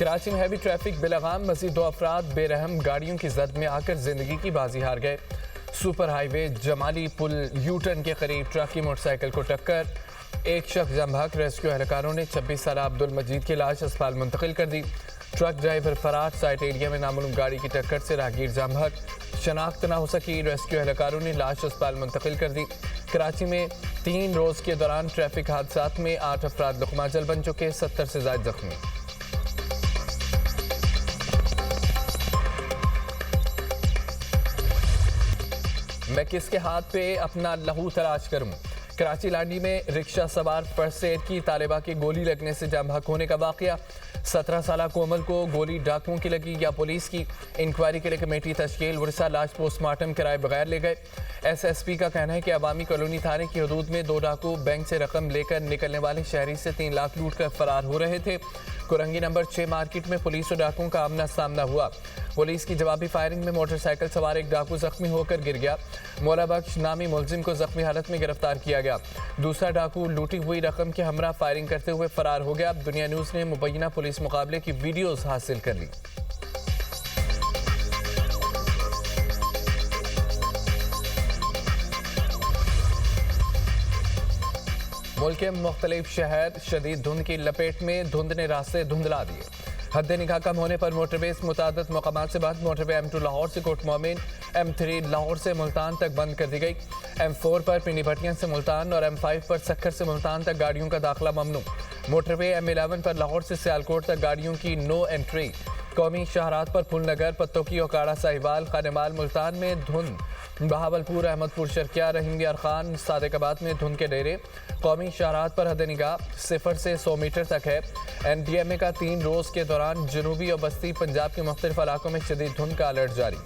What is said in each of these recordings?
कराची में heavy traffic बेलगाम, मजीद 2 अफराद बेरहम गाड़ियों की जद में आकर जिंदगी की बाजी हार गए। Super highway Jamali Pul U turn के करीब ट्रक की मोटरसाइकिल को टक्कर, एक शख्स जम बहक। रेस्क्यू एहलकारों ने 26 साल अब्दुल मजीद की लाश अस्पताल मुंतकिल कर दी। ट्रक ड्राइवर फरार, साइट एरिया में नामालूम गाड़ी की टक्कर से राहगीर जम बहक, शनाख्त न हो सकी। रेस्क्यू एहलकारों ने लाश अस्पताल मुंतकिल कर दी। कराची में 3 रोज के दौरान ट्रैफिक हादसात में 8 अफराद लुकमाजल बन चुके, 70 से ज्यादा जख्मी। मैं किसके हाथ पे अपना लहू तलाश करूं? कराची लांडी में रिक्शा सवार फर्स्ट एड की तालिबा की गोली लगने से जाम बहक होने का वाकया। 17 साल कोमल को गोली डाकुओं की लगी या पुलिस की? इंक्वायरी के लिए कमेटी तश्कील, वरसा लाश पोस्टमार्टम कराए बगैर ले गए। SSP का कहना है कि अवामी कॉलोनी थाने की हदूद में 2 डाकू बैंक से रकम लेकर निकलने वाले शहरी से 3 लाख लूट कर फरार हो रहे थे। कुरंगी नंबर 6 मार्केट में पुलिस और डाकुओं का आमना सामना हुआ। पुलिस की जवाबी फायरिंग में मोटरसाइकिल सवार एक डाकू जख्मी होकर गिर गया। मौला बख्श नामी मुलजिम को जख्मी हालत में गिरफ्तार किया गया। दूसरा डाकू लूटी हुई रकम के हमरा फायरिंग करते हुए फरार हो गया। दुनिया न्यूज ने मुबैना पुलिस मुकाबले की वीडियोज हासिल कर ली। मुल्क के मुख्तलिफ शहर शदीद धुंध की लपेट में, धुंध ने रास्ते धुंधला दिए। हद निगाह कम होने पर मोटरवे मुतादद मकामात से बाद मोटरवे M2 लाहौर से कोट मोमिन, M3 लाहौर से मुल्तान तक बंद कर दी गई। M4 पर पिंडी भटियां से मुल्तान और M5 पर सक्खर से मुल्तान तक गाड़ियों का दाखिला ममनू। मोटरवे M11 पर लाहौर से सियालकोट तक गाड़ियों की नो एंट्री। कौमी शाहरात पर फुलनगर, पत्तोकी, ओकाड़ा, साहिवाल, खानेमाल, मुल्तान में धुंध। बहावलपुर, अहमदपुर, शर्किया, रहीम यार खान, सादिकाबाद में धुंध के डेरे। कौमी शाहरात पर हद निगाह 0 से 100 मीटर तक है। NDMA का 3 रोज के दौरान जनूबी और बस्ती पंजाब के मुख्तलिफ इलाकों में शदीद धुंध का अलर्ट जारी।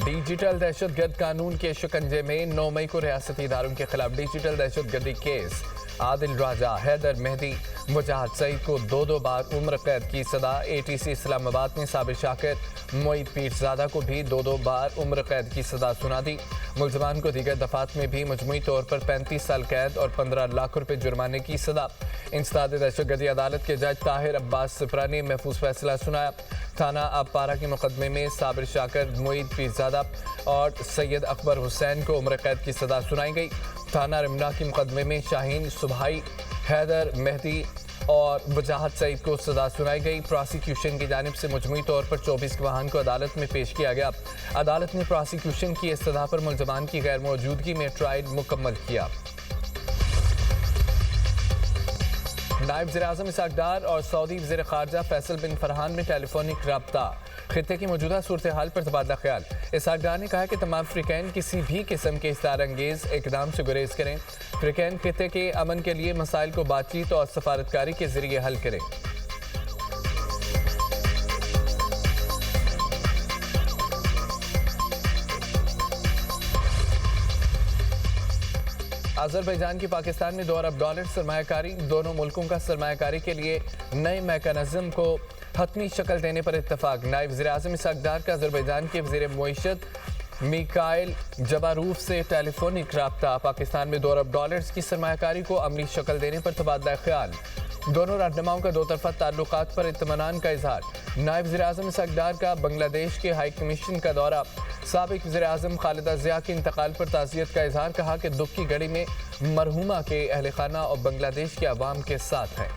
डिजिटल दहशतगर्द कानून के शिकंजे में 9 मई को रियासती इदारों के खिलाफ डिजिटल दहशतगर्दी केस। आदिल राजा, हैदर मेहदी, मुजाहिद सईद को 2 बार उम्र कैद की सदा। ATC इस्लामाबाद ने साबिर शाकिर, मोईद पीरजादा को भी 2 बार उम्र कैद की सजा सुना दी। मुलजमान को दीगर दफात में भी मजमूई तौर पर 35 साल कैद और 15 लाख रुपए जुर्माने की सजा। इंसदाद दहशतगर्दी अदालत के जज ताहिर अब्बास सिपरा ने महफूज फैसला सुनाया। थाना अपारा के मुकदमे में साबिर शाकिर, मोईद पीरजादा और सैयद अकबर हुसैन को उम्र कैद की सजा सुनाई गई। थाना रिमना के मुकदमे में शाहीन सुबहाई, हैदर मेहदी और मुजाहिद सईद को सजा सुनाई गई। प्रोसिक्यूशन की जानिब से मजमूई तौर पर 24 गवाहान को अदालत में पेश किया गया। अदालत ने प्रोसिक्यूशन की इस्तदा पर मुलजमान की गैर मौजूदगी में ट्रायल मुकम्मल किया। नायब वज़ीर-ए-आज़म इसहाक डार और सऊदी वज़ीर ख़ारजा फैसल बिन फरहान में टेलीफोनिक रब्ता। खित्ते की मौजूदा सूरत हाल पर तबादला ख्याल। इसहाक डार ने कहा कि तमाम अफ्रीकैन किसी भी किस्म के इस्तार अंगेज इकदाम से गुरेज करें। अफ्रीकैन खित्ते के अमन के लिए मसाइल को बातचीत और सफारतकारी के जरिए हल करें। अज़रबैजान की पाकिस्तान में $2 अरब सरमायाकारी। दोनों मुल्कों का सरमायाकारी के लिए नए मैकेनिज्म को हतमी शक्ल देने पर इत्तफाक। नायब वज़ीर-ए-आज़म इसहाक डार का अज़रबैजान के वज़ीर मुईशत मिकाइल जबारूफ से टेलीफोनिक रब्ता। पाकिस्तान में $2 अरब की सरमायाकारी को अमली शक्ल देने पर तबादला ख्याल। दोनों रहनुमाओं का 2 तरफा ताल्लुकात पर इत्मीनान का इजहार। नायब वज़ीर-ए-आज़म इसहाक डार का बांग्लादेश के हाई कमीशन का दौरा। साबिक वज़ीर-ए-आज़म खालिदा ज़िया के इंतकाल पर ताज़ियत का इजहार। कहा कि दुख की घड़ी में मरहुमा के अहल खाना और बांग्लादेश के अवाम के साथ हैं।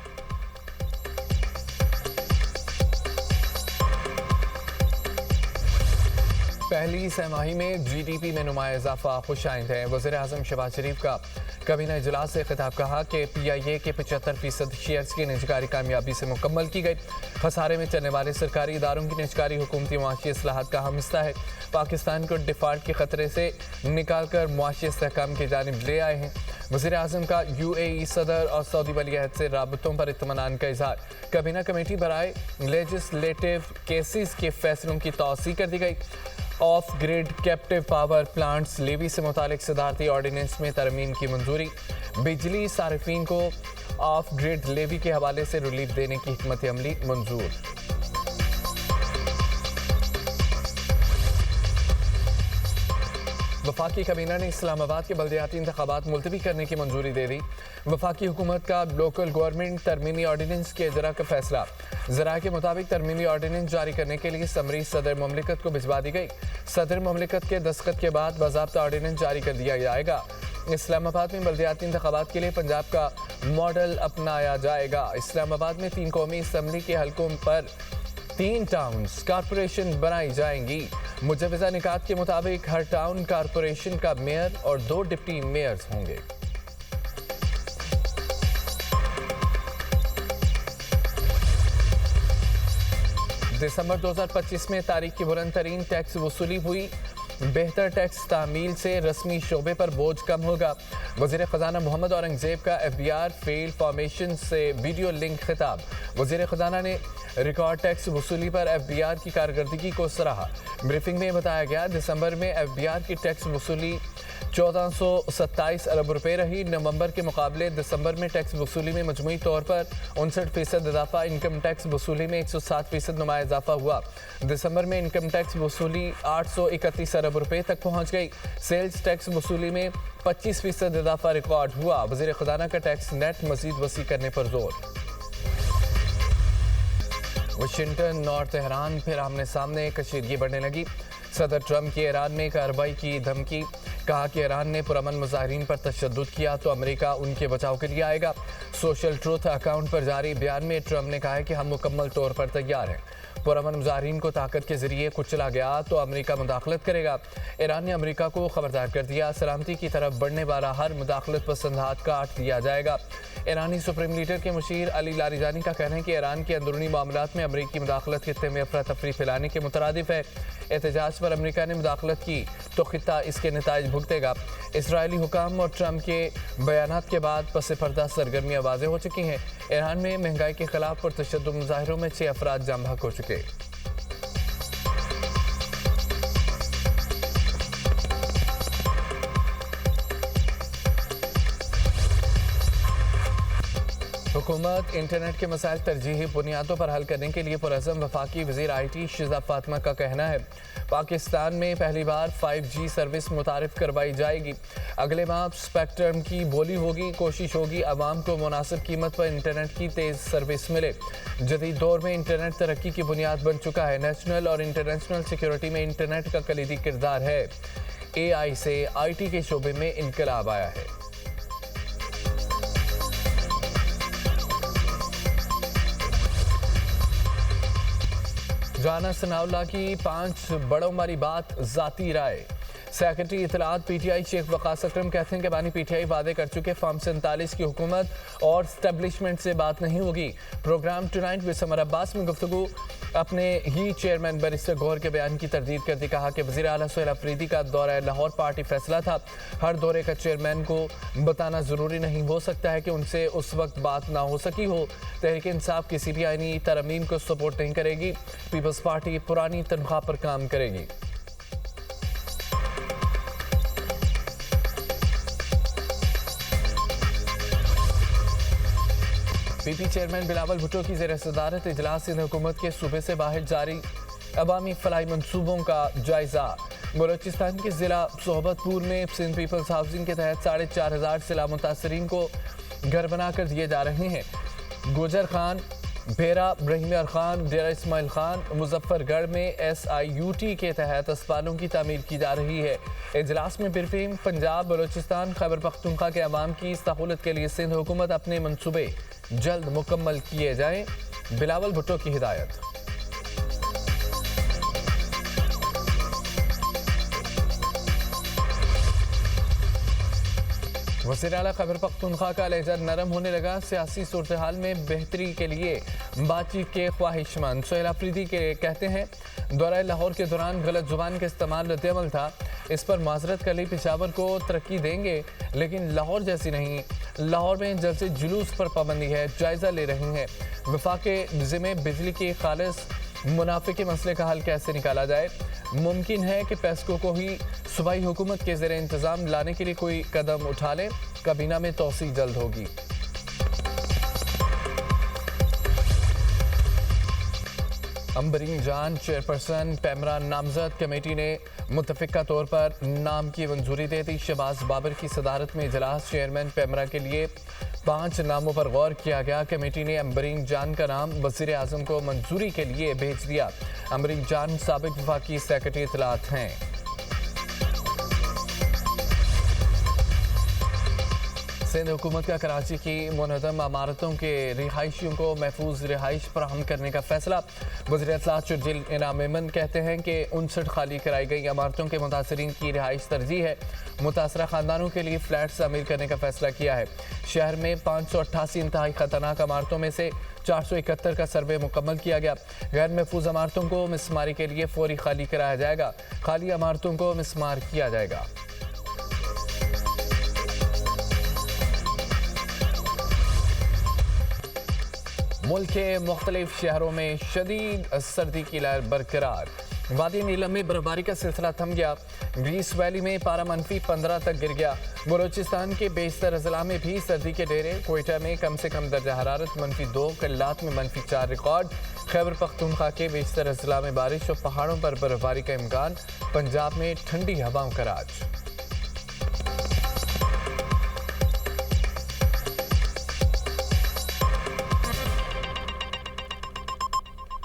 पहली सहमाही में GDP में नुमाया इजाफा खुशाइंद है। वज़ीर-ए-आज़म शहबाज शरीफ का कबीना इजलास से खिताब। कहा कि PIA के 75% शेयर्स की निजकारी कामयाबी से मुकम्मल की गई। खसारे में चलने वाले सरकारी इदारों की निजकारी हुकूमती मुआशी इस्लाहात का अहम हिस्सा है। पाकिस्तान को डिफॉल्ट के खतरे से निकाल कर मुआशी इस्तेहकाम की जानिब ले आए हैं। वज़ीर-ए-आज़म का UAE सदर और सऊदी वली-अहद से राबतों पर इत्मीनान का इजहार। कबीना कमेटी बराए लेजिस्लेटिव केसेस के फैसलों की तौसीह कर दी गई। Off grid captive power plants levy से मुतालिक सदारती ऑर्डिनेंस में तरमीम की मंजूरी। बिजली सारिफीन को ऑफ ग्रिड लेवी के हवाले से रिलीफ देने की हिकमत अमली मंजूर। वफाकी काबीना ने इस्लामाबाद के बल्दियाती इंतखाबात मुलतवी करने की मंजूरी दे दी। वफाकी हुकूमत का लोकल गवर्नमेंट तरमीमी ऑर्डिनेंस के इजरा का फैसला। ज़राए के मुताबिक तरमीमी ऑर्डिनेंस जारी करने के लिए समरी सदर ममलिकत को भिजवा दी गई। सदर ममलिकत के दस्तखत के बाद बाज़ाब्ता ऑर्डिनेंस जारी कर दिया जाएगा। इस्लामाबाद में बल्दियाती इंतखाबात के लिए पंजाब का मॉडल अपनाया जाएगा। इस्लामाबाद में 3 कौमी असम्बली के हलकों पर 3 टाउन्स कारपोरेशन बनाई जाएंगी। मुजवजा निकात के मुताबिक हर टाउन कारपोरेशन का मेयर और 2 डिप्टी मेयर्स होंगे। दिसंबर 2025 में तारीख की बुलंद तरीन टैक्स वसूली हुई। बेहतर टैक्स तामील से रस्मी शोबे पर बोझ कम होगा। वज़ीर ख़जाना मोहम्मद औरंगज़ेब का FBR फील्ड फॉर्मेशन से वीडियो लिंक खिताब। वज़ीर ख़जाना ने रिकॉर्ड टैक्स वसूली पर FBR की कारकर्दगी को सराहा। ब्रीफिंग में बताया गया दिसंबर में FBR की टैक्स वसूली 1427 अरब रुपए रही। नवंबर के मुकाबले दिसंबर में टैक्स वसूली में मजमूई तौर पर 59% इजाफा। इनकम टैक्स वसूली में 107% नुमाया इजाफा हुआ। दिसंबर में इनकम टैक्स वसूली 831 अरब रुपए तक पहुंच गई। सेल्स टैक्स वसूली में 25% इजाफा रिकॉर्ड हुआ। वज़ीर ख़जाना का टैक्स नेट मजीद वसी करने पर जोर। वाशिंगटन और तेहरान फिर आमने सामने, कशीदगी बढ़ने लगी। सदर ट्रंप की ईरान में कार्रवाई की धमकी। कहा कि ईरान ने पुरअमन मुजाहिरीन पर तशद्दुद किया तो अमेरिका उनके बचाव के लिए आएगा। सोशल ट्रूथ अकाउंट पर जारी बयान में ट्रंप ने कहा है कि हम मुकम्मल तौर पर तैयार हैं। पुरअमन मुजाहिरीन को ताकत के जरिए कुचला गया तो अमेरिका मुदाखलत करेगा। ईरान ने अमेरिका को खबरदार कर दिया, सलामती की तरफ बढ़ने वाला हर मुदाखलत पसंद हाथ काट दिया जाएगा। ईरानी सुप्रीम लीडर के मुशीर अली लारिजानी का कहना है कि ईरान के अंदरूनी मामलात में अमेरिकी मुदाखलत खित्ते में अफरा तफरी फैलाने के मुतरादिफ है। एहतजाज पर अमेरिका ने मुदाखलत की तो खित्ता इसके नताइज भुगतेगा। इसराइली हुकाम और ट्रंप के बयानात के बाद पस पर्दा सरगर्मियाँ वाज़ेह हो चुकी हैं। ईरान में महंगाई के खिलाफ और तशद्दुद मुजाहिरों में 6 अफराद जाम बहक हो चुके। हुकूमत इंटरनेट के मसाइल तरजीही बुनियादों पर हल करने के लिए पुरअज़म। वफाकी वज़ीर IT शिज़ा फातिमा का कहना है पाकिस्तान में पहली बार 5G सर्विस मुतारिफ करवाई जाएगी। अगले माह स्पेक्ट्रम की बोली होगी। कोशिश होगी आवाम को मुनासिब कीमत पर इंटरनेट की तेज़ सर्विस मिले। जदीद दौर में इंटरनेट तरक्की की बुनियाद बन चुका है। नेशनल और इंटरनेशनल सिक्योरिटी में इंटरनेट का कलीदी किरदार है। AI से IT के शोबे में इनकलाब आया है। राना सनाउल्लाह की 5 बड़ों वाली बात जाती राय। सेक्रेटरी इतलात PTI शेख वकास अकरम कहते हैं कि बानी PTI वादे कर चुके फॉर्म 47 की हुकूमत और स्टैब्लिशमेंट से बात नहीं होगी। Programme tonight with Samar Abbas में गुफ्तगू अपने ही चेयरमैन बैरिस्टर गौहर के बयान की तरदीद करती कहा कि वज़ीर आला सुहेल अफरीदी का दौरा लाहौर पार्टी फैसला था। हर दौरे का चेयरमैन को बताना ज़रूरी नहीं हो सकता है कि उनसे उस वक्त बात ना हो सकी हो। तहरीक इंसाफ किसी भी आईनी तरमीम को सपोर्ट नहीं करेगी। पीपल्स पार्टी पुरानी तनख्वाह पर काम करेगी। PP चेयरमैन बिलावल भुट्टो की ज़ेर सदारत इजलास सिंध हुकूमत के सूबे से बाहर जारी अवामी फलाई मनसूबों का जायजा। बलोचिस्तान के ज़िला सोहबतपुर में सिंध पीपल्स हाउसिंग के तहत 4,500 सिला मुतासरीन को घर बनाकर दिए जा रहे हैं। गुजर खान, भेरा, ब्रहीमियर खान, डेरा इस्माइल खान, मुजफ्फरगढ़ में SIUT के तहत अस्पतालों की तामीर की जा रही है। इजलास में ब्रीफिंग। पंजाब, बलोचिस्तान, खैबर पख्तूनख्वा के अवाम की सहूलत के लिए सिंध हुकूमत अपने मनसूबे जल्द मुकम्मल किए जाएं। बिलावल भुट्टो की हिदायत। वज़ीर आला खैबर पख्तूनख्वा का लहजा नरम होने लगा। सियासी सूरत हाल में बेहतरी के लिए बातचीत के ख्वाहिशमंद। सुहेल अफरीदी के कहते हैं दौरा लाहौर के दौरान गलत जुबान का इस्तेमाल रद्द-ए-अमल था। इस पर माजरत कर ली। पेशावर को तरक्की देंगे लेकिन लाहौर जैसी नहीं। लाहौर में जलसे जुलूस पर पाबंदी है, जायजा ले रहे हैं। वफाक के ज़िम्मे बिजली की खालिस मुनाफे के मसले का हल कैसे निकाला जाए। मुमकिन है कि पेस्को को ही सूबाई हुकूमत के ज़ेरे इंतज़ाम लाने के लिए कोई कदम उठा लें। काबीना में तौसीक जल्द होगी। अंबरीन जान चेयरपर्सन पैमरा नामजद कमेटी ने मुतफिका तौर पर नाम की मंजूरी दे दी। शहबाज बाबर की सदारत में इजलास चेयरमैन पैमरा के लिए 5 नामों पर गौर किया गया। कमेटी ने अंबरीन जान का नाम वज़ीर आज़म को मंजूरी के लिए भेज दिया। अंबरीन जान साबिक वफाकी सेक्रेटरी इत्तलात हैं। सिंध हुकूमत का कराची की मुनहदम इमारतों के रिहायशियों को महफूज रिहाइश फराहम करने का फैसला। वज़ीर इत्तलात शर्जील इनाम मेमन कहते हैं कि 59 खाली कराई गई इमारतों के मुतासरीन की रिहाइश तरजीह है। मुतासरा खानदानों के लिए फ्लैट्स तामीर करने का फैसला किया है। शहर में 588 इंतहाई खतरनाक इमारतों में से 471 का सर्वे मुकम्मल किया गया। गैर महफूज इमारतों को मिसमारी के लिए फौरी खाली कराया जाएगा। खाली इमारतों को मिसमार किया जाएगा। मुल्क के मुख्तलिफ शहरों में शदीद सर्दी की लहर बरकरार। वादी नीलम में बर्फबारी का सिलसिला थम गया। ग्रीस वैली में पारा -15 तक गिर गया। बलोचिस्तान के बेशतर अजला में भी सर्दी के डेरे। क्वेटा में कम से कम दर्जा हरारत -2, कल्लात में -4 रिकॉर्ड। खैबर पख्तूनख्वा के बेशतर अजला में बारिश और पहाड़ों पर बर्फबारी का इम्कान। पंजाब में ठंडी हवाओं का राज।